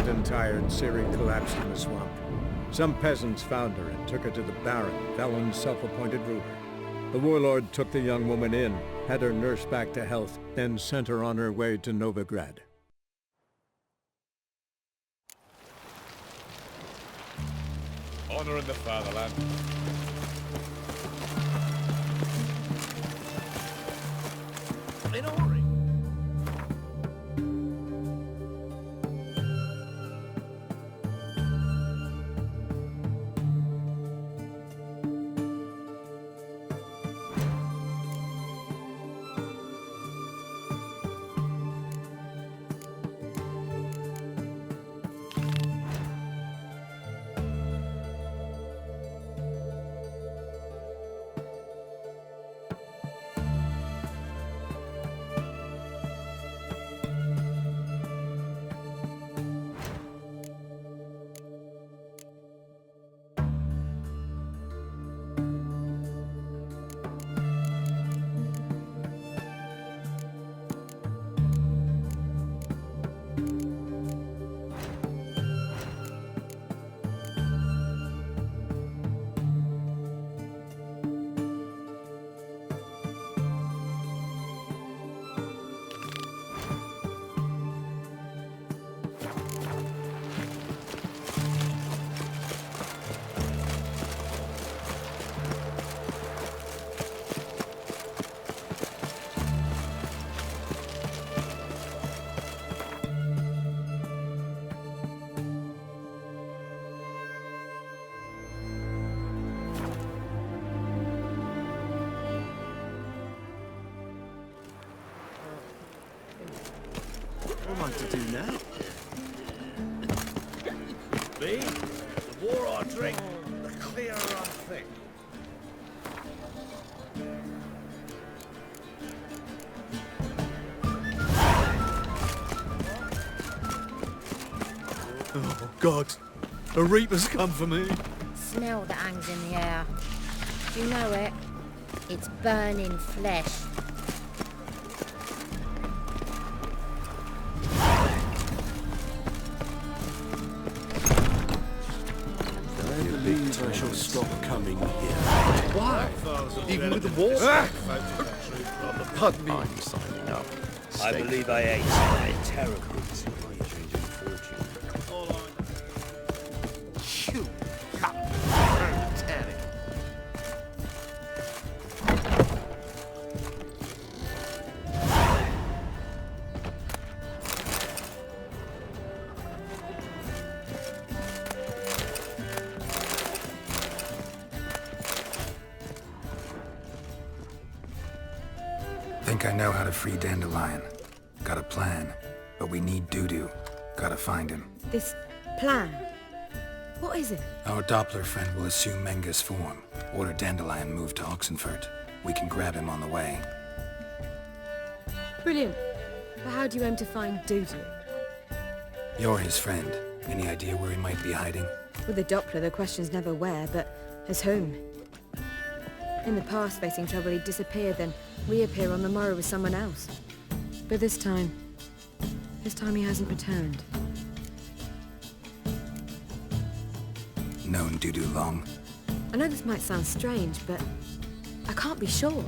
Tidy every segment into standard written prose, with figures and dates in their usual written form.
Exhausted and tired, Ciri collapsed in the swamp. Some peasants found her and took her to the Baron, Velen's self-appointed ruler. The warlord took the young woman in, had her nursed back to health, then sent her on her way to Novigrad. Honor in the fatherland. In a hurry. What am I to do now? Me? The more I drink, the clearer I think. Oh, God. A reaper's come for me. Smell that hangs in the air. Do you know it? It's burning flesh. I believe I shall stop coming here. Why? Even with the war? Pardon me. I'm signing up. I believe I ate a terrible Shoot. Think I know how to free Dandelion. Got a plan, but we need Dudu. Gotta find him. This plan? What is it? Our Doppler friend will assume Menga's form. Order Dandelion moved to Oxenfurt. We can grab him on the way. Brilliant. But how do you aim to find Dudu? You're his friend. Any idea where he might be hiding? With the Doppler, the question's never where, but as whom? In the past, facing trouble, he'd disappear, then reappear on the morrow with someone else. But this time he hasn't returned. Known Dudu long? I know this might sound strange, but I can't be sure.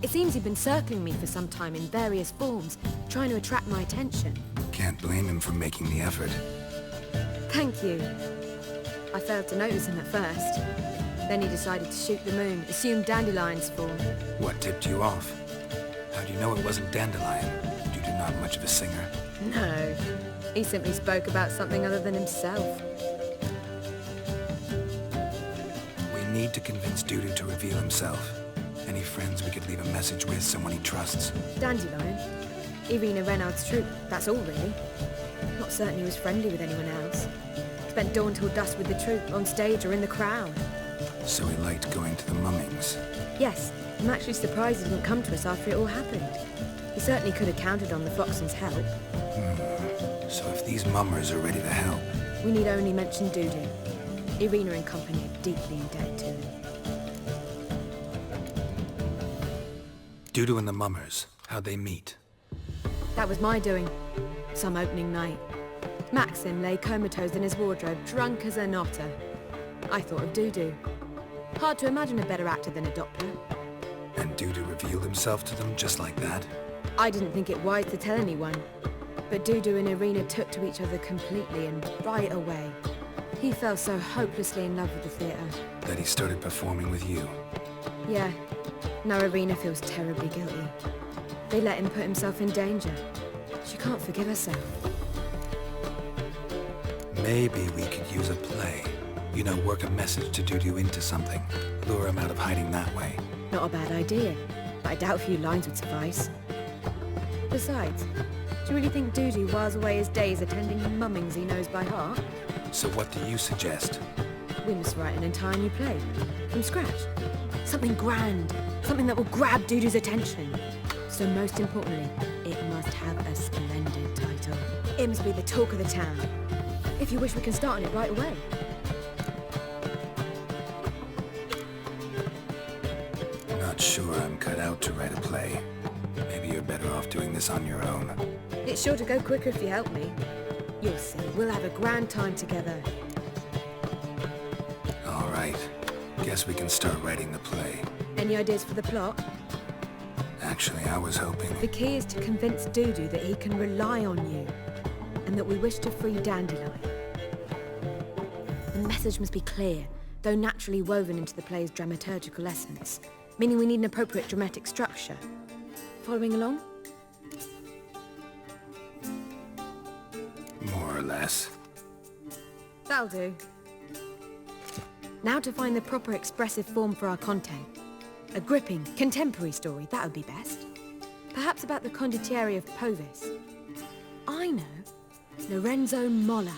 It seems he'd been circling me for some time in various forms, trying to attract my attention. Can't blame him for making the effort. Thank you. I failed to notice him at first. Then he decided to shoot the moon, assume Dandelion's form. What tipped you off? How do you know it wasn't Dandelion? Dudu not much of a singer. No, he simply spoke about something other than himself. We need to convince Dudu to reveal himself. Any friends we could leave a message with, someone he trusts? Dandelion? Irina Reynard's troupe, that's all really. Not certain he was friendly with anyone else. Spent dawn till dusk with the troupe, on stage or in the crowd. So he liked going to the mummings. Yes, I'm actually surprised he didn't come to us after it all happened. He certainly could have counted on the Foxen's help. So if these mummers are ready to help... We need only mention Dudu. Irina and company are deeply indebted to him. Dudu and the mummers, how'd they meet? That was my doing. Some opening night. Maxim lay comatose in his wardrobe, drunk as an otter. I thought of Dudu. Hard to imagine a better actor than a Doppler. And Dudu revealed himself to them just like that? I didn't think it wise to tell anyone. But Dudu and Irina took to each other completely and right away. He fell so hopelessly in love with the theatre. That he started performing with you? Yeah. Now Irina feels terribly guilty. They let him put himself in danger. She can't forgive herself. Maybe we could use a play. You know, work a message to Dudu into something. Lure him out of hiding that way. Not a bad idea, but I doubt a few lines would suffice. Besides, do you really think Dudu whiles away his days attending mummings he knows by heart? So what do you suggest? We must write an entire new play. From scratch. Something grand. Something that will grab Dudu's attention. So most importantly, it must have a splendid title. It must be the talk of the town. If you wish, we can start on it right away. Not sure I'm cut out to write a play. Maybe you're better off doing this on your own. It's sure to go quicker if you help me. You'll see, we'll have a grand time together. All right. Guess we can start writing the play. Any ideas for the plot? Actually, I was hoping... The key is to convince Dudu that he can rely on you, and that we wish to free Dandelion. The message must be clear, though naturally woven into the play's dramaturgical essence, meaning we need an appropriate dramatic structure. Following along? More or less. That'll do. Now to find the proper expressive form for our content. A gripping, contemporary story, that would be best. Perhaps about the condottieri of Povis. I know. Lorenzo Molla.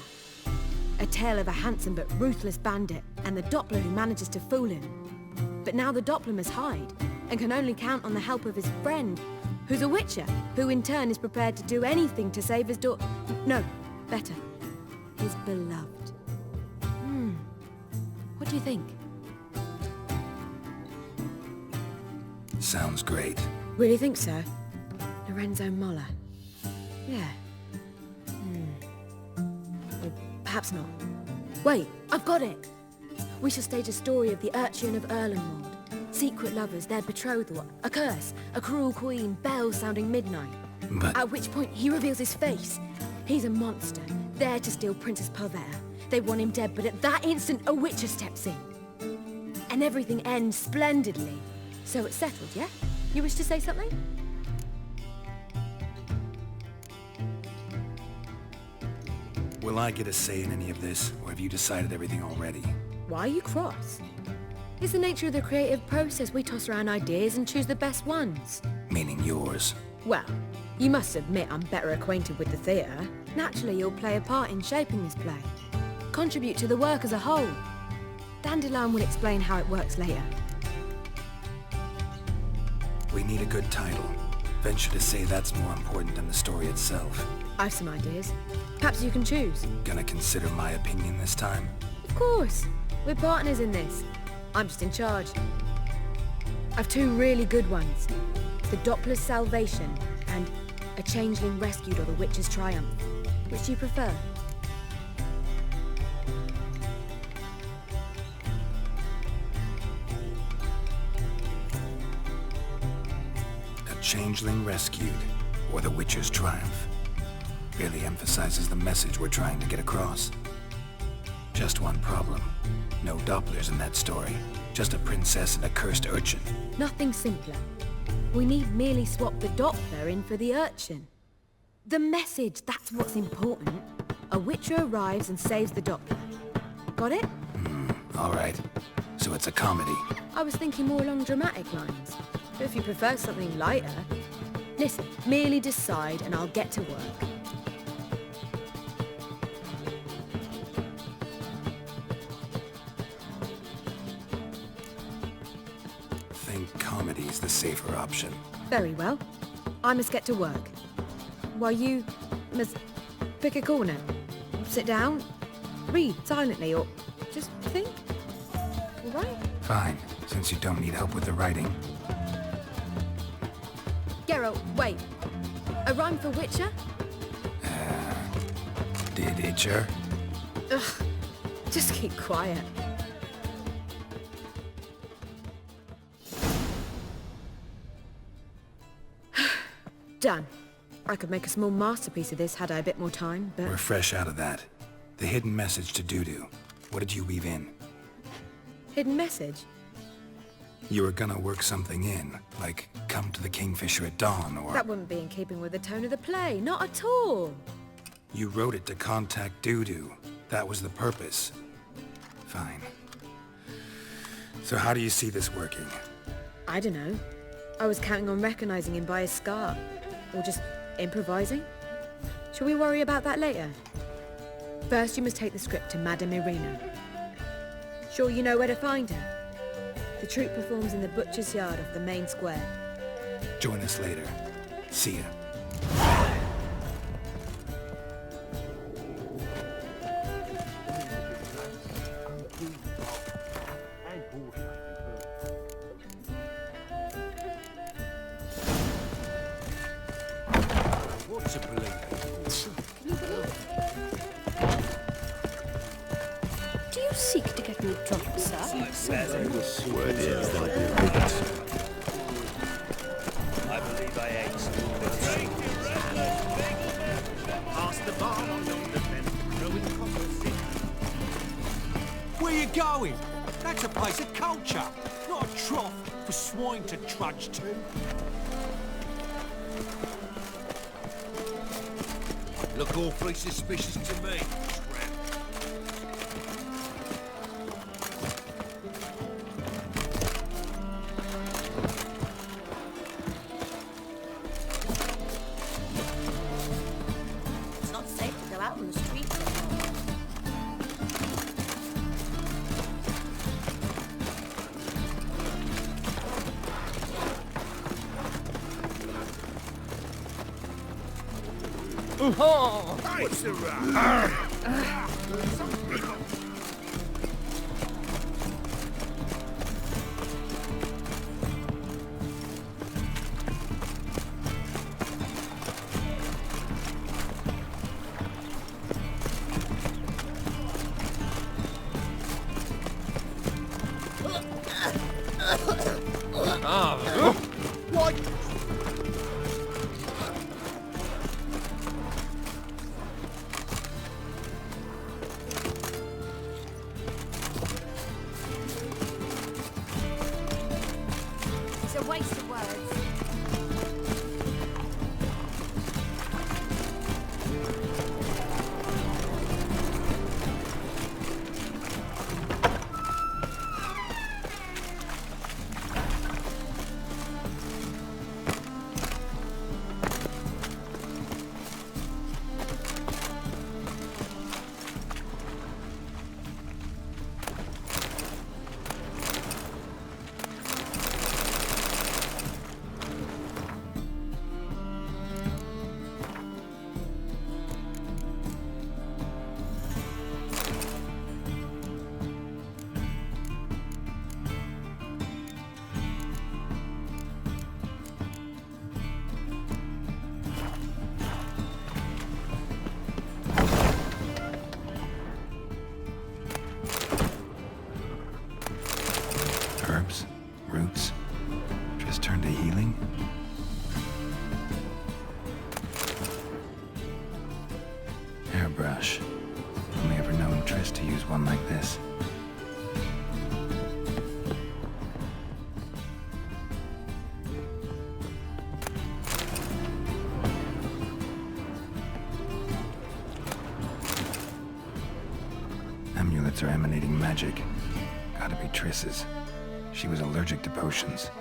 A tale of a handsome but ruthless bandit and the Doppler who manages to fool him. But now the Doppler must hide and can only count on the help of his friend, who's a witcher, who in turn is prepared to do anything to save his daughter. No, better. His beloved. What do you think? Sounds great. Really think so? Lorenzo Molla. Yeah. Or perhaps not. Wait, I've got it! We shall stage a story of the urchin of Erlenwald. Secret lovers, their betrothal, a curse, a cruel queen, bells sounding midnight. But... At which point he reveals his face. He's a monster, there to steal Princess Pavetta. They want him dead, but at that instant a witcher steps in. And everything ends splendidly. So it's settled, yeah? You wish to say something? Will I get a say in any of this, or have you decided everything already? Why are you cross? It's the nature of the creative process. We toss around ideas and choose the best ones. Meaning yours. Well, you must admit I'm better acquainted with the theatre. Naturally, you'll play a part in shaping this play. Contribute to the work as a whole. Dandelion will explain how it works later. We need a good title. Venture to say that's more important than the story itself. I've some ideas. Perhaps you can choose. Gonna consider my opinion this time? Of course. We're partners in this. I'm just in charge. I've two really good ones. The Doppler's Salvation and A Changeling Rescued or the Witch's Triumph. Which do you prefer? A Changeling Rescued, or the Witcher's Triumph. Really emphasizes the message we're trying to get across. Just one problem. No Dopplers in that story. Just a princess and a cursed urchin. Nothing simpler. We need merely swap the Doppler in for the urchin. The message, that's what's important. A witcher arrives and saves the Doppler. Got it? All right. So it's a comedy. I was thinking more along dramatic lines. But if you prefer something lighter... Listen, merely decide and I'll get to work. Think comedy's the safer option. Very well. I must get to work. While you must pick a corner. Sit down, read silently, or just think. All right? Fine, since you don't need help with the writing. Geralt, wait. A rhyme for Witcher? Did Itcher? Ugh, just keep quiet. Done. I could make a small masterpiece of this had I a bit more time, but... We're fresh out of that. The hidden message to Dudu. What did you weave in? Hidden message? You were gonna work something in, like come to the Kingfisher at dawn, or... That wouldn't be in keeping with the tone of the play, not at all. You wrote it to contact Dudu. That was the purpose. Fine. So how do you see this working? I don't know. I was counting on recognizing him by his scar. Or just improvising? Shall we worry about that later? First, you must take the script to Madame Irina. Sure you know where to find her? The troupe performs in the butcher's yard off the main square. Join us later. See ya. What's a belief? Do you seek to get me drunk, sir? I believe I ate. Past the bar on yonder fence, throwing coppers in. Where you going? That's a place of culture, not a trough for swine to trudge to. Look awfully suspicious to me. It's not safe to go out on the streets anymore. Nice around. It's a waste of words. Herbs? Roots? Just turn to healing? Hairbrush. Only ever known Triss to use one like this. Amulets are emanating magic. Gotta be Triss's. She was allergic to potions.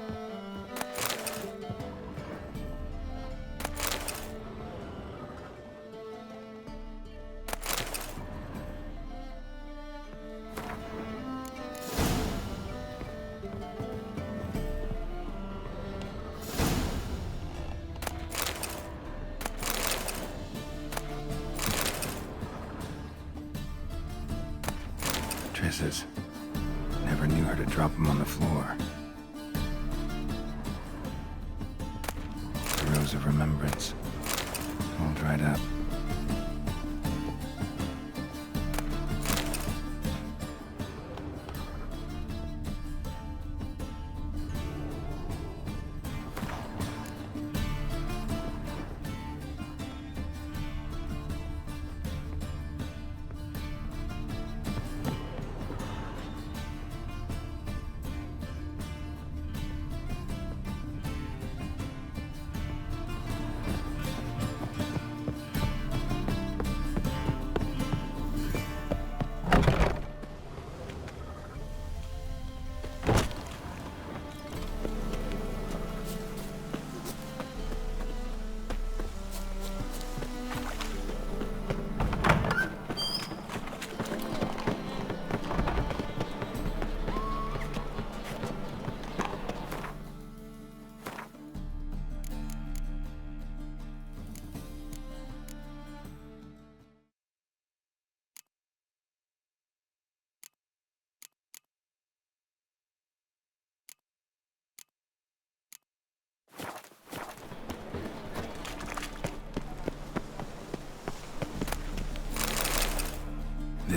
Triss's. Never knew her to drop them on the floor. The Rose of Remembrance. All dried up.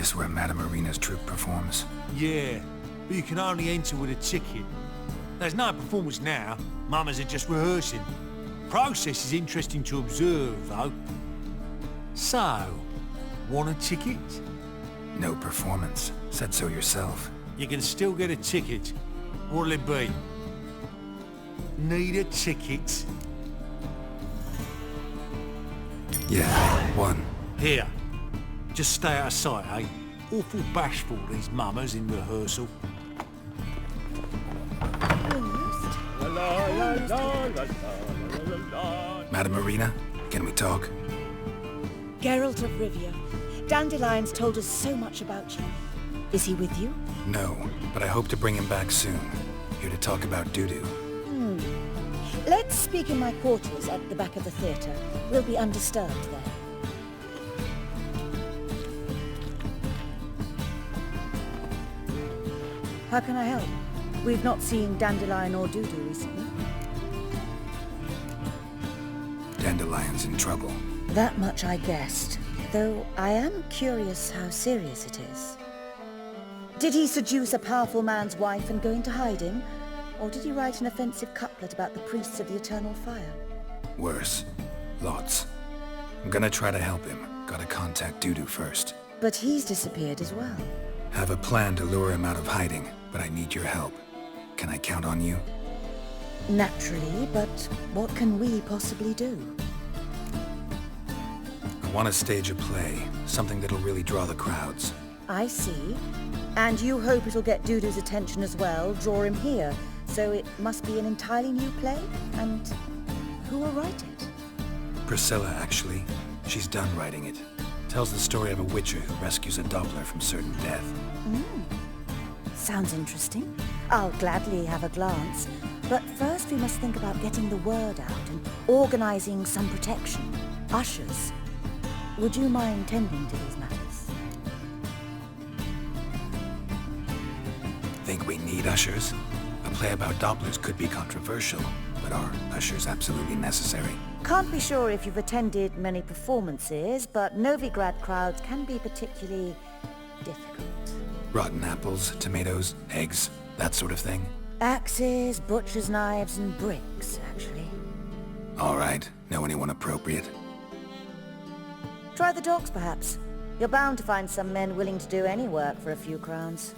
this where Madame Marina's troupe performs? Yeah, but you can only enter with a ticket. There's no performance now. Mamas are just rehearsing. Process is interesting to observe, though. So, want a ticket? No performance. Said so yourself. You can still get a ticket. What'll it be? Need a ticket? Yeah, one. Here. Just stay out of sight, eh? Awful bashful, these mamas in rehearsal. Madame Marina, can we talk? Geralt of Rivia. Dandelion's told us so much about you. Is he with you? No, but I hope to bring him back soon. Here to talk about Dudu. Let's speak in my quarters at the back of the theatre. We'll be undisturbed there. How can I help? We've not seen Dandelion or Dudu recently. Dandelion's in trouble. That much I guessed, though I am curious how serious it is. Did he seduce a powerful man's wife and go into hiding? Or did he write an offensive couplet about the priests of the eternal fire? Worse. Lots. I'm gonna try to help him. Gotta contact Dudu first. But he's disappeared as well. Have a plan to lure him out of hiding, but I need your help. Can I count on you? Naturally, but what can we possibly do? I want to stage a play, something that'll really draw the crowds. I see. And you hope it'll get Dudu's attention as well, draw him here. So it must be an entirely new play? And who will write it? Priscilla, actually. She's done writing it. Tells the story of a witcher who rescues a Doppler from certain death. Sounds interesting. I'll gladly have a glance. But first we must think about getting the word out and organizing some protection. Ushers. Would you mind tending to these matters? Think we need ushers? A play about Dopplers could be controversial, but are ushers absolutely necessary? Can't be sure if you've attended many performances, but Novigrad crowds can be particularly difficult. Rotten apples, tomatoes, eggs, that sort of thing? Axes, butcher's knives, and bricks, actually. All right. Know anyone appropriate? Try the dogs, perhaps. You're bound to find some men willing to do any work for a few crowns.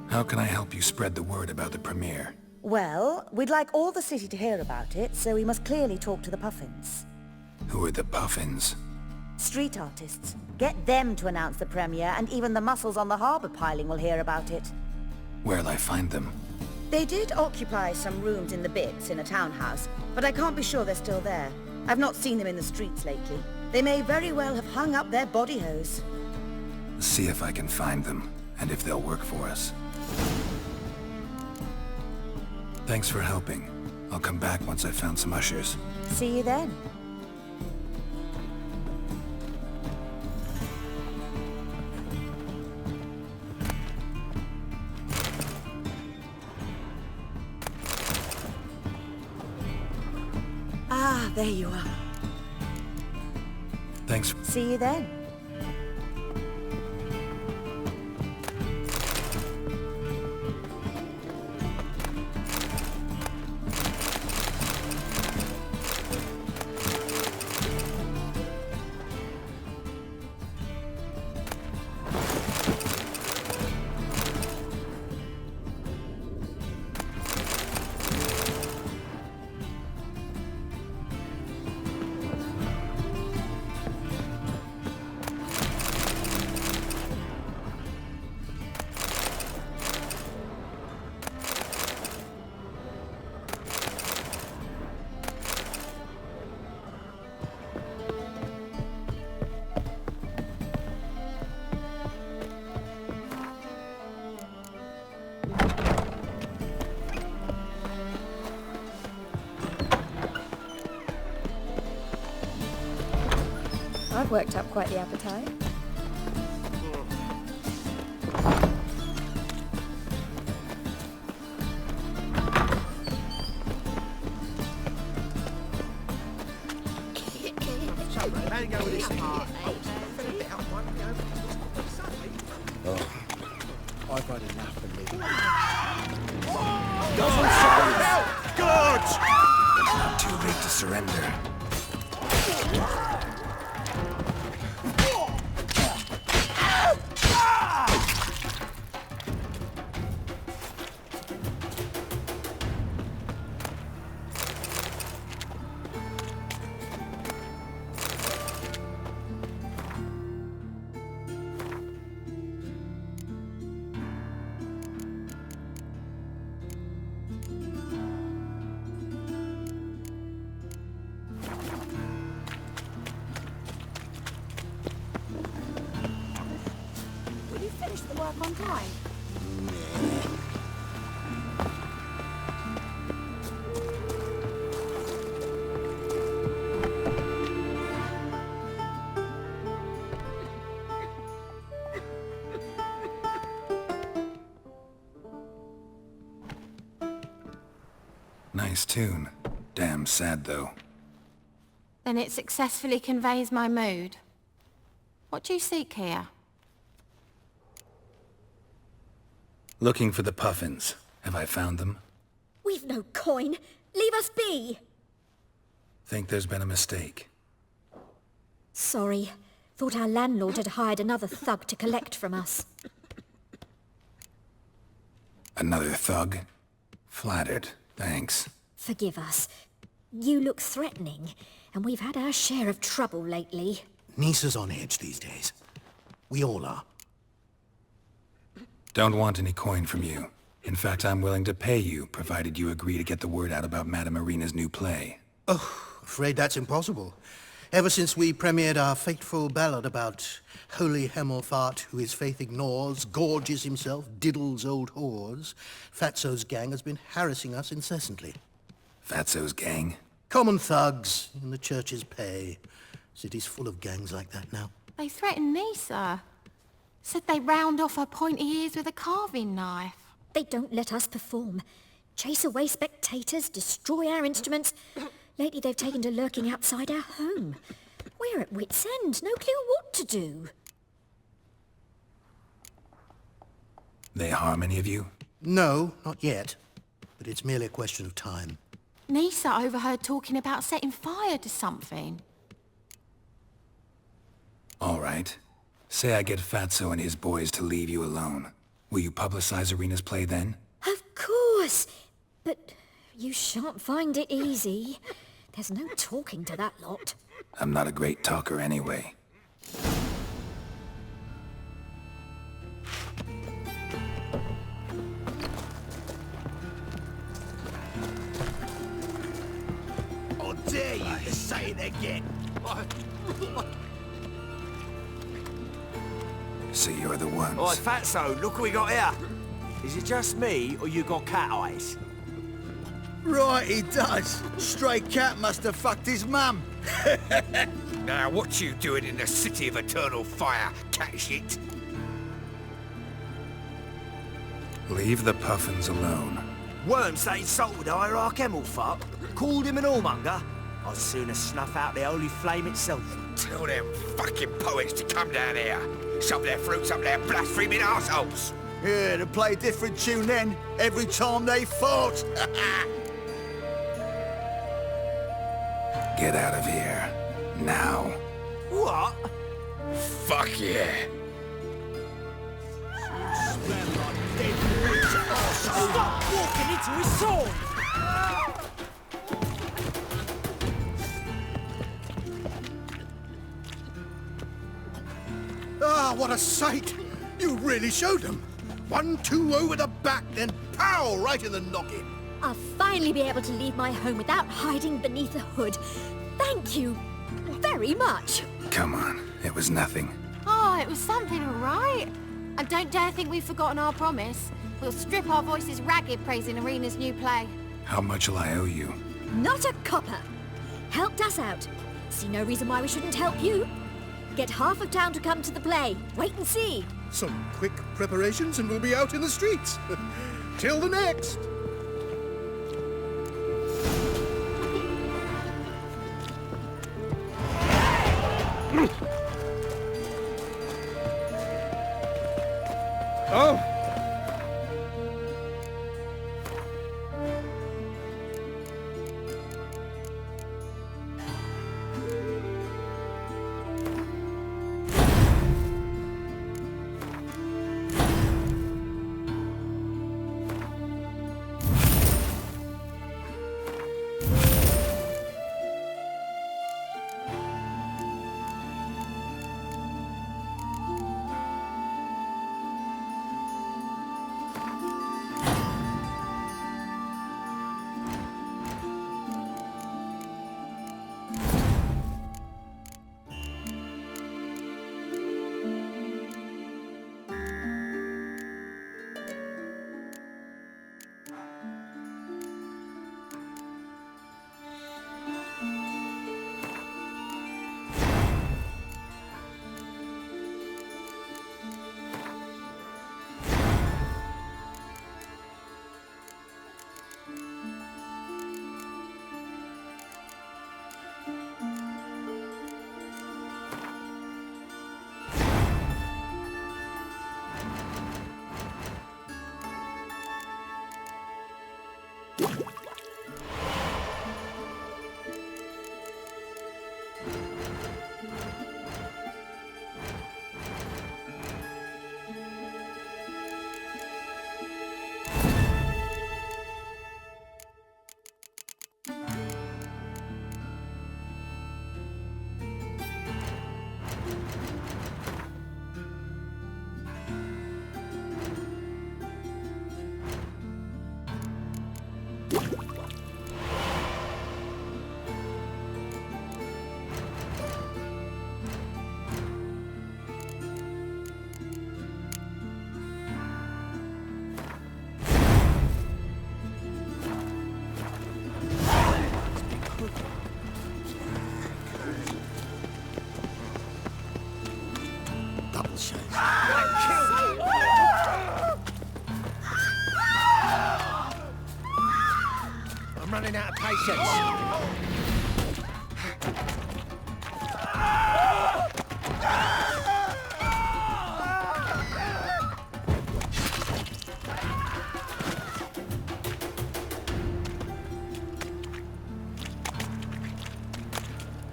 How can I help you spread the word about the premiere? Well, we'd like all the city to hear about it, so we must clearly talk to the Puffins. Who are the Puffins? Street artists. Get them to announce the premiere, and even the muscles on the harbour piling will hear about it. Where'll I find them? They did occupy some rooms in the Bits in a townhouse, but I can't be sure they're still there. I've not seen them in the streets lately. They may very well have hung up their body hose. See if I can find them, and if they'll work for us. Thanks for helping. I'll come back once I've found some ushers. See you then. Ah, there you are. Thanks. See you then. I've worked up quite the appetite. How do you go with this? quite enough for me. Good! It's not too late to surrender. Will you finish the work on time? Nice tune. Damn sad, though. Then it successfully conveys my mood. What do you seek here? Looking for the puffins. Have I found them? We've no coin. Leave us be. Think there's been a mistake. Sorry. Thought our landlord had hired another thug to collect from us. Another thug? Flattered. Thanks. Forgive us. You look threatening, and we've had our share of trouble lately. Nisa's on edge these days. We all are. Don't want any coin from you. In fact, I'm willing to pay you, provided you agree to get the word out about Madame Irina's new play. Oh, afraid that's impossible. Ever since we premiered our fateful ballad about holy Hemelfart, who his faith ignores, gorges himself, diddles old whores, Fatso's gang has been harassing us incessantly. Fatso's gang? Common thugs in the church's pay. City's full of gangs like that now. They threatened Nisa. Said they round off her pointy ears with a carving knife. They don't let us perform. Chase away spectators, destroy our instruments. Lately they've taken to lurking outside our home. We're at wit's end, no clue what to do. They harm any of you? No, not yet. But it's merely a question of time. Nisa overheard talking about setting fire to something. All right. Say I get Fatso and his boys to leave you alone. Will you publicize Irina's play then? Of course! But you shan't find it easy. There's no talking to that lot. I'm not a great talker anyway. I'll dare you to say it again. So you're the ones. Oi, Fatso, look what we got here. Is it just me, or you got cat eyes? Right, he does. Stray cat must have fucked his mum. Now, what you doing in the city of eternal fire, cat shit? Leave the puffins alone. Worms that insulted Hierarch Hemelfart, called him an whoremonger. I'd sooner snuff out the holy flame itself. Tell them fucking poets to come down here. Shove their fruits up their blaspheming arseholes. Yeah, to play a different tune then, every time they fought. Get out of here. Now. What? Fuck yeah. Stop walking into his sword! Ah, what a sight! You really showed them. 1-2 over the back, then pow, right in the noggin. I'll finally be able to leave my home without hiding beneath a hood. Thank you very much. Come on. It was nothing. Oh, it was something, all right. And don't dare think we've forgotten our promise. We'll strip our voices ragged praising Irina's new play. How much will I owe you? Not a copper. Helped us out. See no reason why we shouldn't help you. Get half of town to come to the play. Wait and see. Some quick preparations and we'll be out in the streets. Till the next. Oh,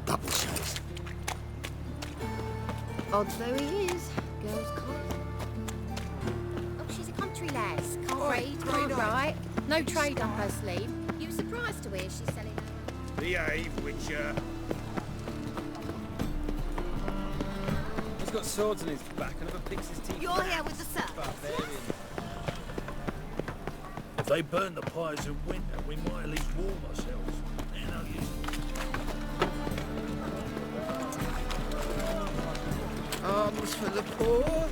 Double shots. Odd though he is. Girls cop. Oh, she's a country lass. Can't read, can't write. No trade up her sleeve. You were surprised to hear she's selling her. Behave, Witcher. He's got swords on his back and never picks his teeth. You're here with the servants. Barbarian. If they burn the pyres in winter, we might at least warm ourselves. You know, Arms for the poor.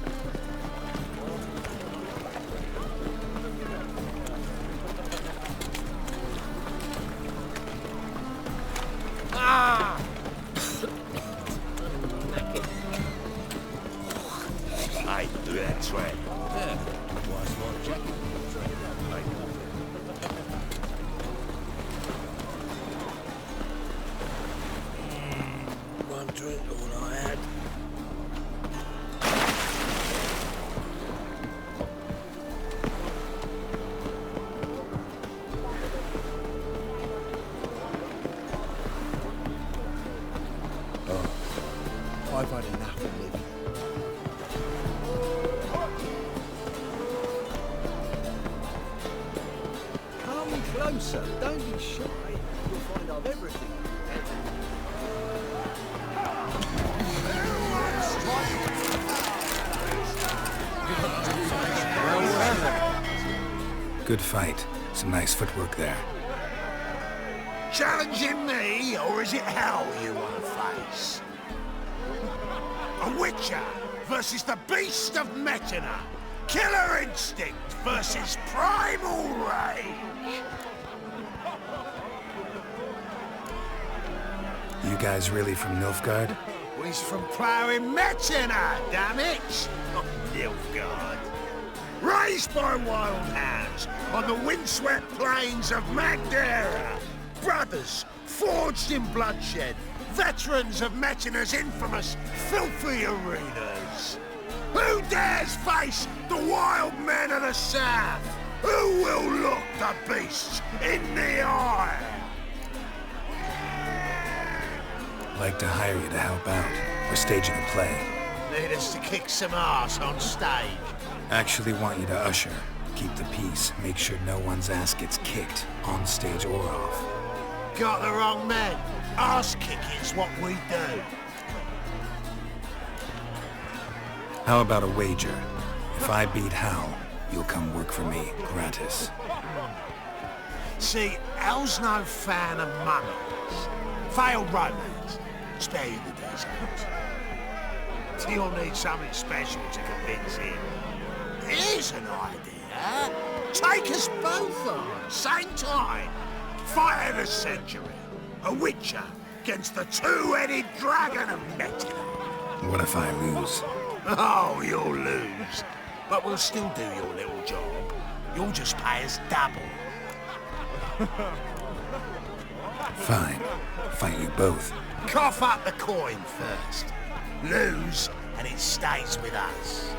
Ah! Hey, do that way. Yeah. Why smart jacket? One drink, all I had. I've had enough of living. Come closer, don't be shy. You'll find I've everything. Good fight. Some nice footwork there. Challenging me, or is it hell you want to face? A Witcher versus the Beast of Metina. Killer instinct versus primal rage. You guys really from Nilfgaard? He's from ploughing Metina, damn it! Not Nilfgaard. Raised by wild hands on the windswept plains of Magdera. Brothers forged in bloodshed. Veterans of Metina's infamous filthy arenas. Who dares face the wild men of the south? Who will look the beasts in the eye? Like to hire you to help out. We're staging a play. Need us to kick some ass on stage. Actually want you to usher. Keep the peace. Make sure no one's ass gets kicked, on stage or off. Got the wrong man. Ass kicking's what we do. How about a wager? If I beat Hal, you'll come work for me, gratis. See, Hal's no fan of mummies. Failed romance. Spare you the details. You'll need something special to convince him. Here's an idea. Take us both on, same time. Fight of the century. A Witcher against the two-headed dragon of Metina. What if I lose? Oh, you'll lose. But we'll still do your little job. You'll just pay us double. Fine. Fight you both. Cough up the coin first. Lose, and it stays with us.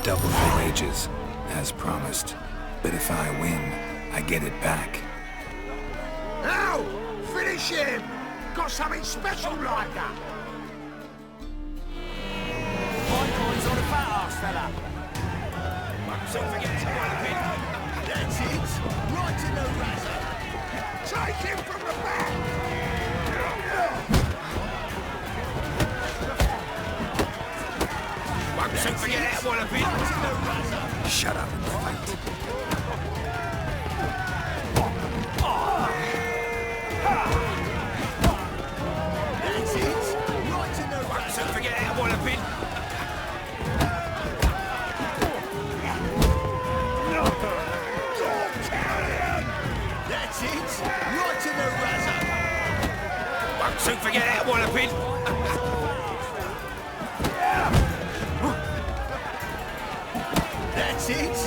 Double the wages, as promised. But if I win, I get it back. Now, finish him! Got something special lined up. My coin's on a fat ass fella. Don't forget to That's it. Right in the razor. take him from the back! Won't soon forget that one a bit. Shut up and fight. That's it. Right in the razor. Don't forget that one a bit. That's it. Right in the razor. Won't soon forget that one a bit. That's it.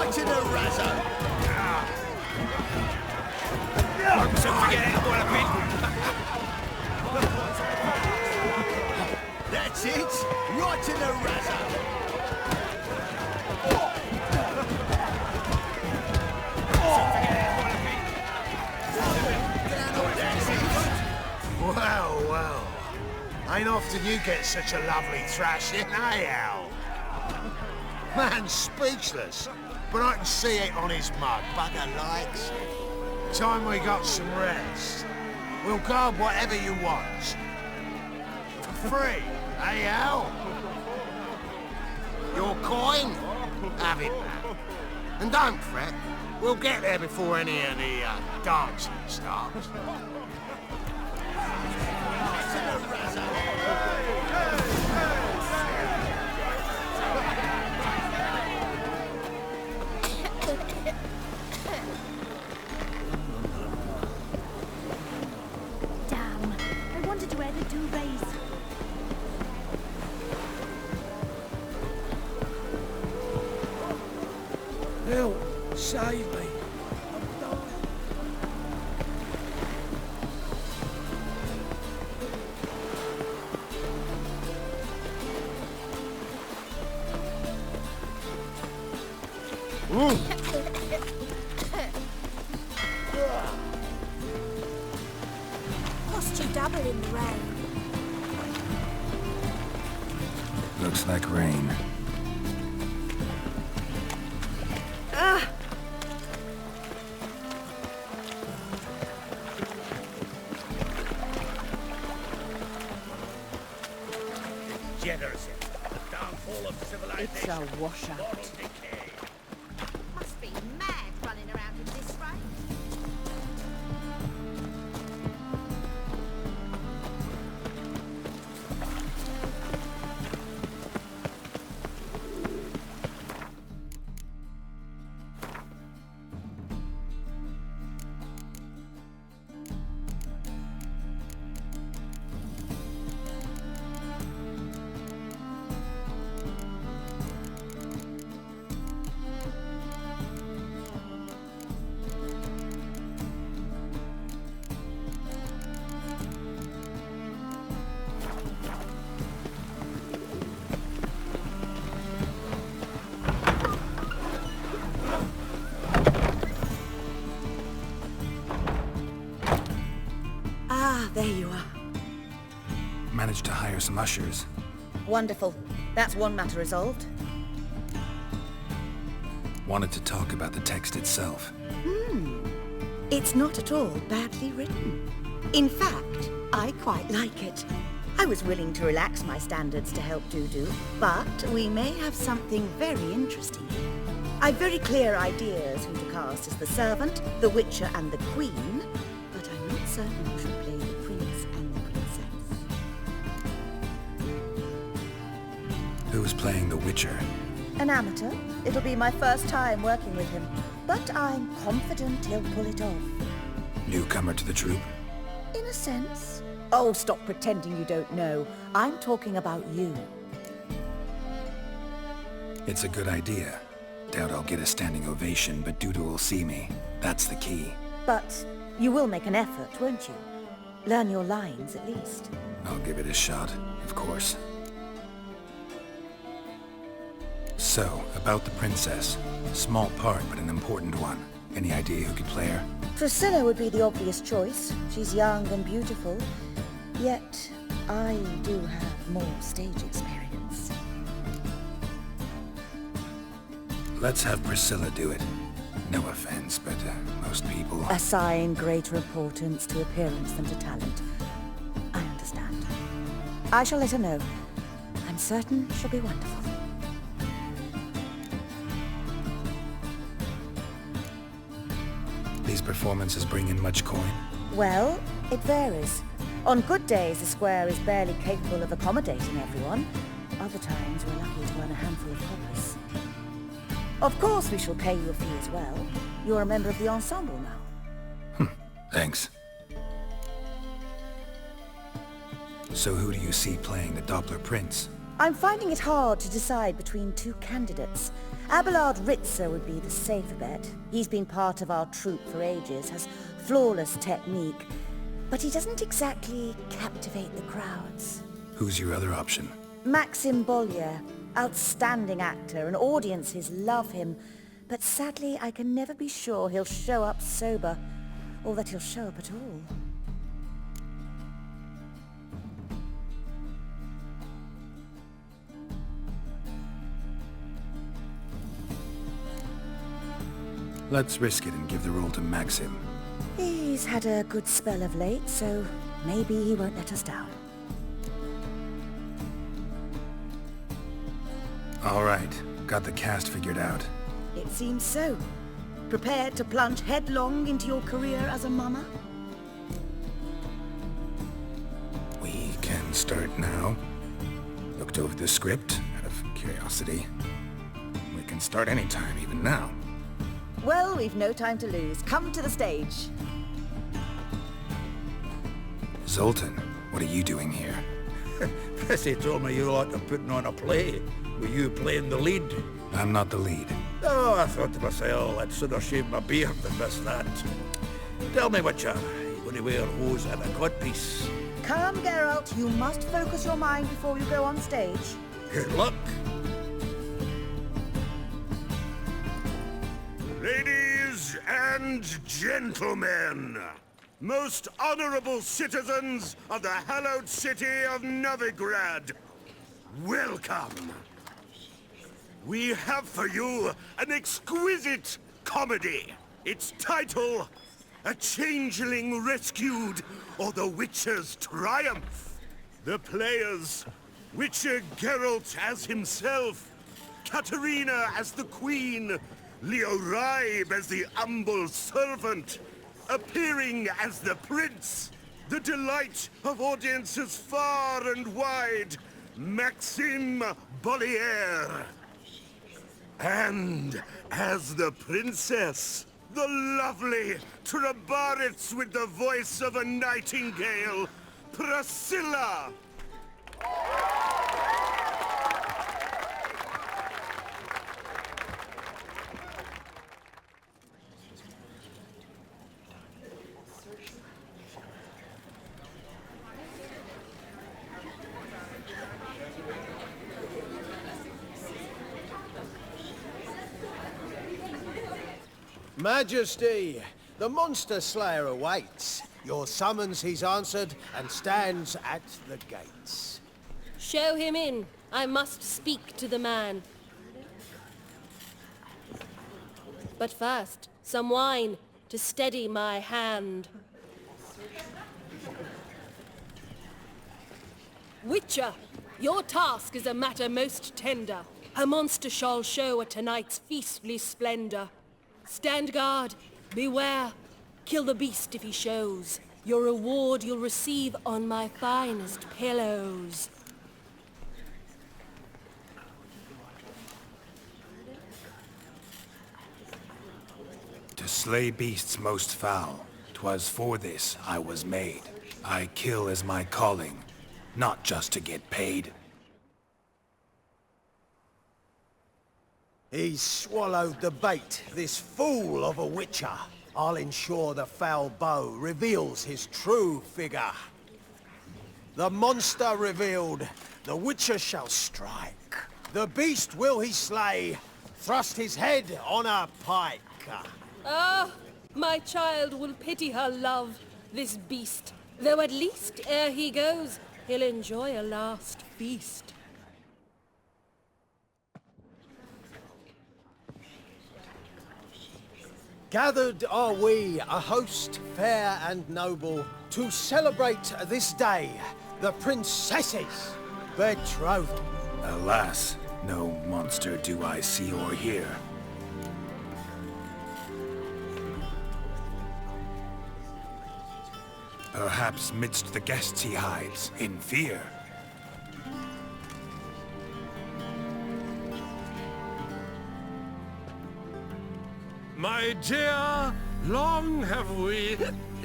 right to the razzo. So forget it, what a bit. That's it. Right to the razzo. Well, well. Ain't often you get such a lovely thrashing, eh, Al? Man's speechless, but I can see it on his mug. Bugger likes it. Time we got some rest. We'll guard whatever you want. For free, eh, Al? Your coin? Have it back. And don't fret. We'll get there before any of the dancing starts. Damn. I wanted to wear the duvets. Help! Save me! Lost you double in the rain. Looks like rain. It's a washout. Must be mad running around in this rain. There you are. Managed to hire some ushers. Wonderful. That's one matter resolved. Wanted to talk about the text itself. It's not at all badly written. In fact, I quite like it. I was willing to relax my standards to help Dudu, but we may have something very interesting. I've very clear ideas who to cast as the servant, the witcher and the queen, but I'm not certain who should play the prince and the princess. Who's playing the Witcher? An amateur. It'll be my first time working with him, but I'm confident he'll pull it off. Newcomer to the troupe? In a sense. Oh, stop pretending you don't know. I'm talking about you. It's a good idea. Doubt I'll get a standing ovation, but Dudu will see me. That's the key. But you will make an effort, won't you? Learn your lines, at least. I'll give it a shot, of course. So, about the princess. Small part, but an important one. Any idea who could play her? Priscilla would be the obvious choice. She's young and beautiful. Yet, I do have more stage experience. Let's have Priscilla do it. No offense, but most people... Assign greater importance to appearance than to talent. I understand. I shall let her know. I'm certain she'll be wonderful. These performances bring in much coin? Well, it varies. On good days, the square is barely capable of accommodating everyone. Other times, we're lucky to earn a handful of coppers. Of course, we shall pay you a fee as well. You're a member of the ensemble now. Thanks. So who do you see playing the Doppler Prince? I'm finding it hard to decide between two candidates. Abelard Ritzer would be the safer bet. He's been part of our troupe for ages, has flawless technique, but he doesn't exactly captivate the crowds. Who's your other option? Maxim Bollier, outstanding actor, and audiences love him, but sadly I can never be sure he'll show up sober, or that he'll show up at all. Let's risk it and give the role to Maxim. He's had a good spell of late, so maybe he won't let us down. All right, got the cast figured out. It seems so. Prepared to plunge headlong into your career as a mama? We can start now. Looked over the script out of curiosity. We can start anytime, even now. Well, we've no time to lose. Come to the stage. Zoltan, what are you doing here? Prissy told me you're out of putting on a play. Were you playing the lead? I'm not the lead. Oh, I thought to myself, I'd sooner shave my beard than miss that. Tell me, Witcher, you going to wear hose and a codpiece? Come, Geralt. You must focus your mind before you go on stage. Good luck. Ladies and gentlemen, most honorable citizens of the hallowed city of Novigrad, welcome. We have for you an exquisite comedy. Its title, A Changeling Rescued, or The Witcher's Triumph. The players, Witcher Geralt as himself, Katerina as the Queen, Leo Ribe as the humble servant, appearing as the Prince, the delight of audiences far and wide, Maxim Bollier. And as the Princess, the lovely Trabaritz with the voice of a nightingale, Priscilla. Majesty, the monster slayer awaits. Your summons he's answered and stands at the gates. Show him in. I must speak to the man. But first, some wine to steady my hand. Witcher, your task is a matter most tender. A monster shall show at tonight's feastly splendor. Stand guard, beware, kill the beast if he shows. Your reward you'll receive on my finest pillows. To slay beasts most foul, 'twas for this I was made. I kill as my calling, not just to get paid. He's swallowed the bait, this fool of a witcher. I'll ensure the foul bow reveals his true figure. The monster revealed, the witcher shall strike. The beast will he slay, thrust his head on a pike. Ah, my child will pity her love, this beast. Though at least, ere he goes, he'll enjoy a last feast. Gathered are we, a host fair and noble, to celebrate this day, the princess's betrothal. Alas, no monster do I see or hear. Perhaps midst the guests he hides, in fear. My dear, long have we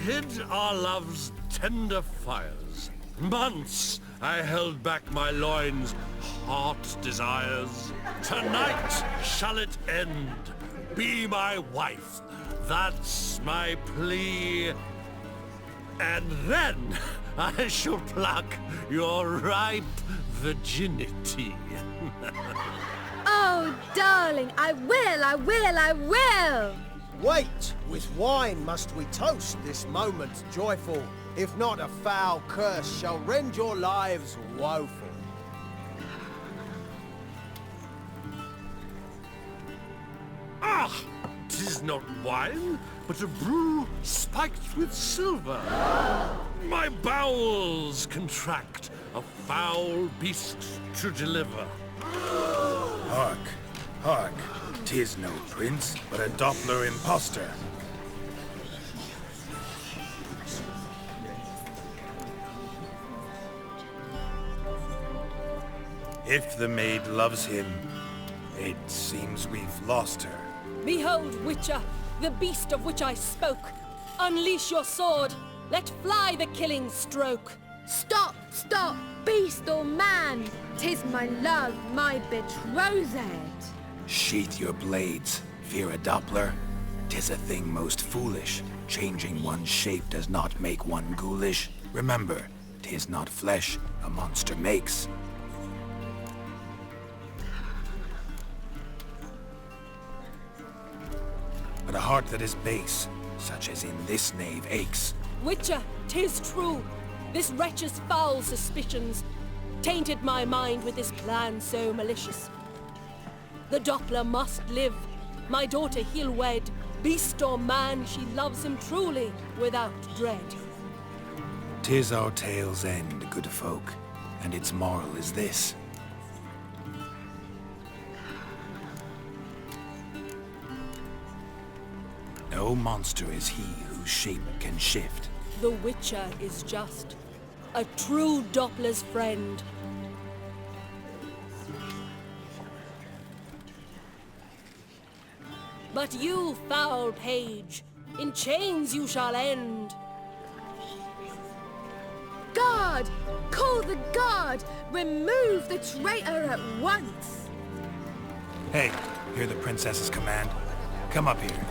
hid our love's tender fires. Months I held back my loins' heart desires. Tonight shall it end. Be my wife. That's my plea. And then I shall pluck your ripe virginity. Oh, darling, I will! Wait! With wine must we toast this moment joyful. If not, a foul curse shall rend your lives woeful. Ah! 'Tis not wine, but a brew spiked with silver. My bowels contract, a foul beast to deliver. Hark, hark. 'Tis no prince, but a Doppler impostor. If the maid loves him, it seems we've lost her. Behold, Witcher, the beast of which I spoke. Unleash your sword. Let fly the killing stroke. Stop, stop, beast or man! 'Tis my love, my betrothed. Sheath your blades, fear a Doppler. 'Tis a thing most foolish. Changing one's shape does not make one ghoulish. Remember, 'tis not flesh a monster makes. But a heart that is base, such as in this knave, aches. Witcher, 'tis true. This wretch's foul suspicions tainted my mind with this plan so malicious. The Doppler must live. My daughter he'll wed. Beast or man, she loves him truly, without dread. 'Tis our tale's end, good folk, and its moral is this. No monster is he whose shape can shift. The Witcher is just a true Doppler's friend. But you, foul page, in chains you shall end. Guard! Call the guard! Remove the traitor at once! Hey, hear the princess's command? Come up here.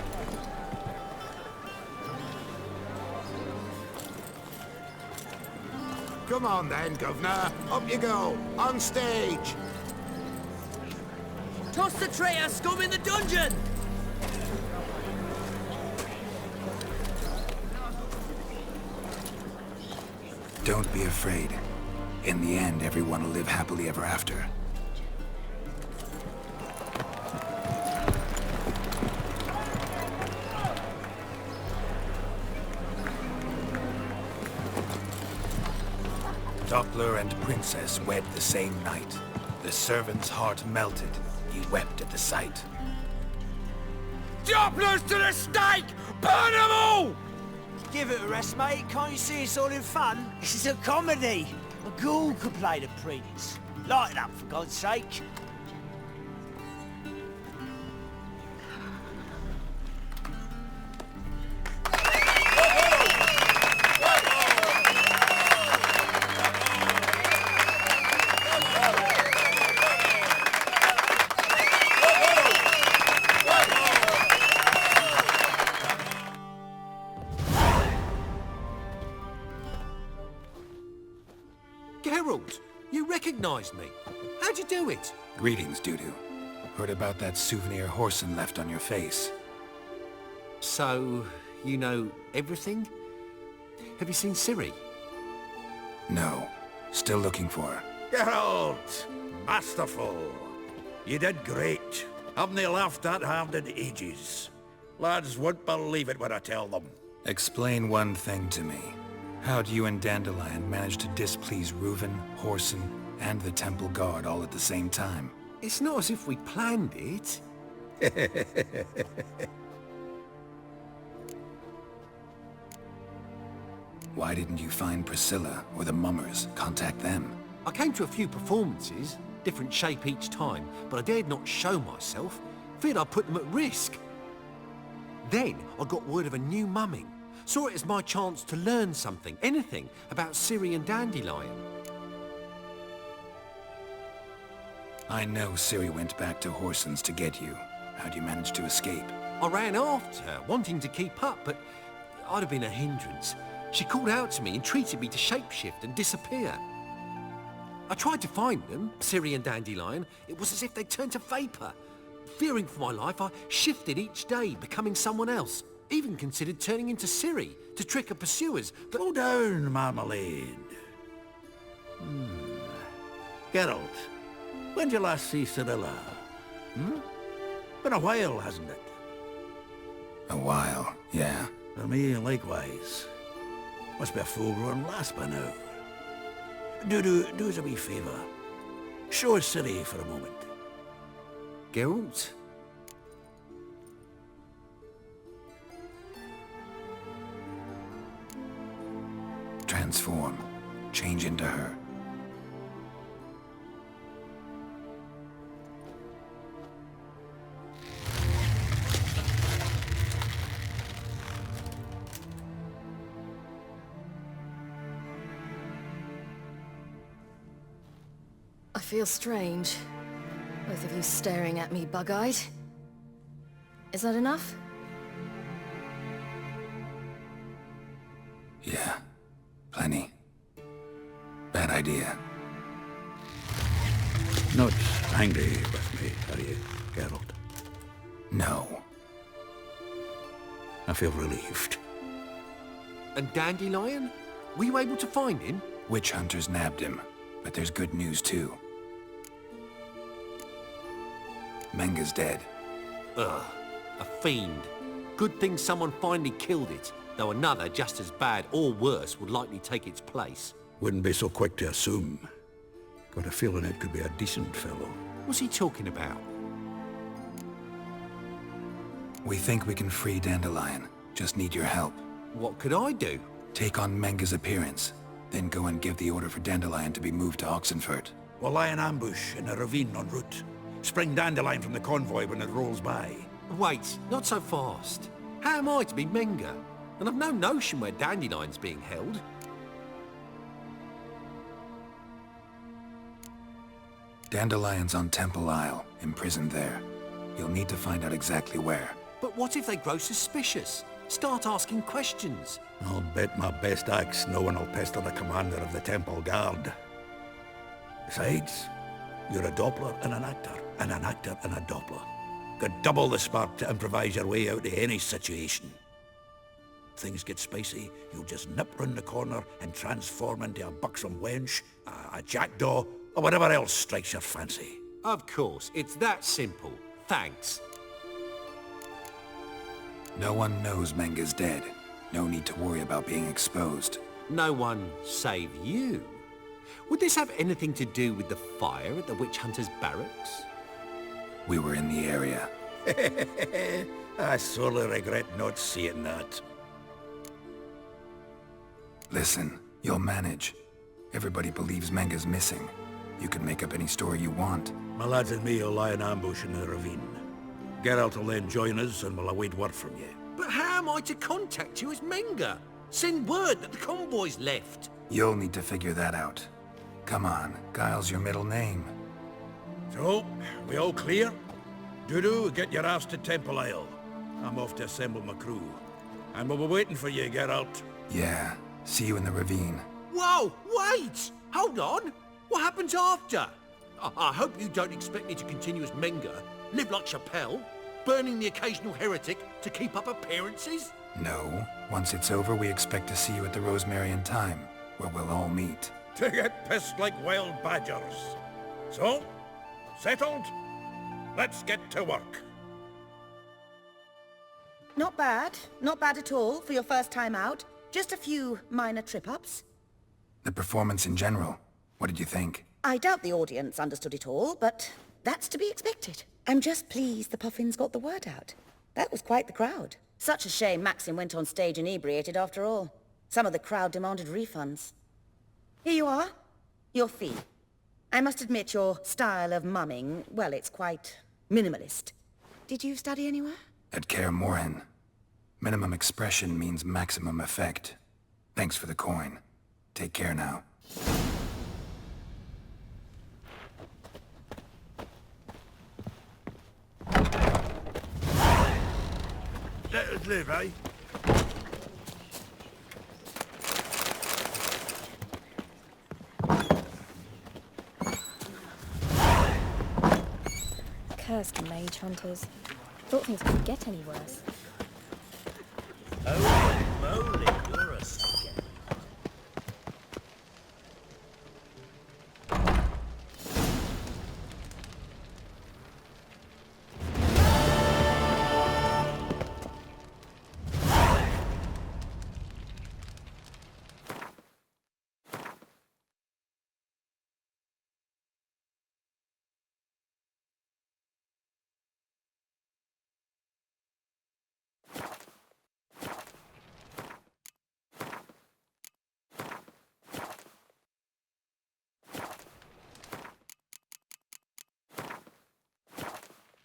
Come on then, Governor. Up you go. On stage. Toss the traitor scum in the dungeon! Don't be afraid. In the end, everyone will live happily ever after. Doppler and princess wed the same night. The servant's heart melted. He wept at the sight. Dopplers to the stake! Burn them all! Give it a rest, mate. Can't you see it's all in fun? This is a comedy. A ghoul could play the prince. Lighten up, for God's sake. Geralt, you recognized me. How'd you do it? Greetings, Dudu. Heard about that souvenir Whoreson left on your face. So, you know everything? Have you seen Ciri? No. Still looking for her. Geralt! Masterful. You did great. Haven't they laughed that hard in ages? Lads won't believe it when I tell them. Explain one thing to me. How'd you and Dandelion manage to displease Reuven, Whoreson, and the Temple Guard all at the same time? It's not as if we planned it. Why didn't you find Priscilla or the Mummers? Contact them. I came to a few performances, different shape each time, but I dared not show myself. Feared I'd put them at risk. Then I got word of a new mumming. Saw it as my chance to learn something, anything, about Ciri and Dandelion. I know Ciri went back to Horson's to get you. How'd you manage to escape? I ran after her, wanting to keep up, but I'd have been a hindrance. She called out to me, entreated me to shapeshift and disappear. I tried to find them, Ciri and Dandelion. It was as if they'd turned to vapour. Fearing for my life, I shifted each day, becoming someone else. Even considered turning into Ciri to trick her pursuers, but... Slow down, Marmalade. Geralt, when did you last see Cirilla? Been a while, hasn't it? A while, yeah. For me, likewise. Must be a full-grown lass by now. Do us a wee favour. Show us Ciri for a moment. Geralt? Transform. Change into her. I feel strange. Both of you staring at me bug-eyed. Is that enough? Yeah. Plenty. Bad idea. Not angry with me, are you, Geralt? No. I feel relieved. And Dandelion? Were you able to find him? Witch hunters nabbed him, but there's good news too. Menga's dead. Ugh, a fiend. Good thing someone finally killed it, though another just as bad or worse would likely take its place. Wouldn't be so quick to assume. Got a feeling it could be a decent fellow. What's he talking about? We think we can free Dandelion. Just need your help. What could I do? Take on Menga's appearance, then go and give the order for Dandelion to be moved to Oxenfurt. We'll lie in ambush in a ravine en route. Spring Dandelion from the convoy when it rolls by. Wait, not so fast. How am I to be Menga? And I've no notion where Dandelion's being held. Dandelion's on Temple Isle, imprisoned there. You'll need to find out exactly where. But what if they grow suspicious? Start asking questions. I'll bet my best axe no one will pester the commander of the Temple Guard. Besides, you're a Doppler and an actor and a Doppler. Got double the spark to improvise your way out of any situation. Things get spicy, you'll just nip round the corner and transform into a buxom wench, a jackdaw, or whatever else strikes your fancy. Of course, it's that simple. Thanks. No one knows Menga's dead. No need to worry about being exposed. No one save you. Would this have anything to do with the fire at the witch hunter's barracks? We were in the area. I sorely regret not seeing that. Listen, you'll manage. Everybody believes Menga's missing. You can make up any story you want. My lads and me will lie in ambush in the ravine. Geralt will then join us and we'll await word from you. But how am I to contact you as Menga? Send word that the convoy's left. You'll need to figure that out. Come on, Guile's your middle name. So, we all clear? Dudu, get your ass to Temple Isle. I'm off to assemble my crew. And we'll be waiting for you, Geralt. Yeah, see you in the ravine. Whoa, wait! Hold on! What happens after? I hope you don't expect me to continue as Menga, live like Chappelle, burning the occasional heretic to keep up appearances? No. Once it's over, we expect to see you at the Rosemary in Time, where we'll all meet. To get pissed like wild badgers. So, settled? Let's get to work. Not bad. Not bad at all for your first time out. Just a few minor trip-ups. The performance in general, what did you think? I doubt the audience understood it all, but that's to be expected. I'm just pleased the Puffins got the word out. That was quite the crowd. Such a shame Maxim went on stage inebriated after all. Some of the crowd demanded refunds. Here you are. Your fee. I must admit your style of mumming, well, it's quite minimalist. Did you study anywhere? At Kaer Morhen. Minimum expression means maximum effect. Thanks for the coin. Take care now. let us live, eh? Cursed mage hunters. Thought things couldn't get any worse.